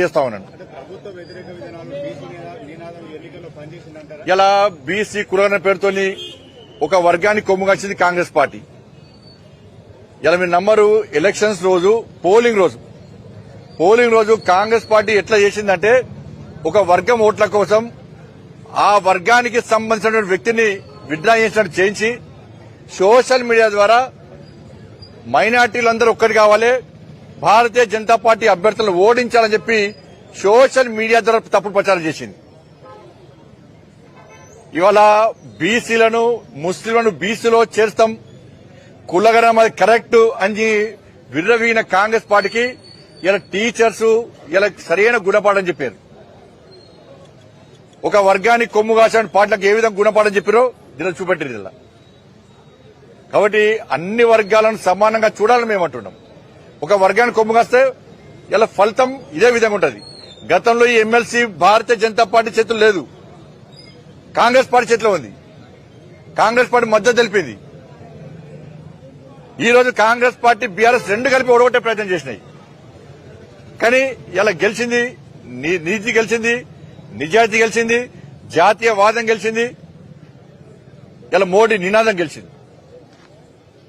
చేస్తా ఉన్నాను. ఇలా బీసీ కులగన పేరుతోని ఒక వర్గానికి కొమ్ము కాల్చింది కాంగ్రెస్ పార్టీ. ఇలా మీరు నమ్మరు, ఎలక్షన్స్ రోజు పోలింగ్ రోజు కాంగ్రెస్ పార్టీ ఎట్లా చేసిందంటే ఒక వర్గం ఓట్ల కోసం ఆ వర్గానికి సంబంధించిన వ్యక్తిని విత్డ్రా చేసినట్టు చేయించి సోషల్ మీడియా ద్వారా మైనార్టీలందరూ ఒక్కటి కావాలి, భారతీయ జనతా పార్టీ అభ్యర్థులను ఓడించాలని చెప్పి సోషల్ మీడియా ద్వారా తప్పుడు ప్రచారం చేసింది. ఇవాళ బీసీలను ముస్లింలను బీసీలో చేర్స్తాం, కులగరం అది కరెక్ట్ అని విర్రవీన కాంగ్రెస్ పార్టీకి ఇలా టీచర్స్ ఇలా సరైన గుణపాఠం చెప్పారు. ఒక వర్గానికి కొమ్ము కాసిన పార్టీలకు ఏ విధంగా గుణపాఠం చెప్పారో దీనిలో చూపెట్టారు. ఇలా కాబట్టి అన్ని వర్గాలను సమానంగా చూడాలని మేము అంటున్నాం. ఒక వర్గానికి కొమ్ము కాస్తే ఇలా ఫలితం ఇదే విధంగా ఉంటుంది. గతంలో ఈ ఎమ్మెల్సీ భారతీయ జనతా పార్టీ చేతులు లేదు, కాంగ్రెస్ పార్టీ చేతిలో ఉంది. కాంగ్రెస్ పార్టీ మద్దతు తెలిపింది. ఈ రోజు కాంగ్రెస్ పార్టీ బీఆర్ఎస్ రెండు కలిపి ఓడగొట్టే ప్రయత్నం చేసినాయి. కానీ ఇలా గెలిచింది నీతి గెలిచింది, నిజాయితీ గెలిచింది, జాతీయవాదం గెలిచింది, ఇలా మోడీ నినాదం గెలిచింది.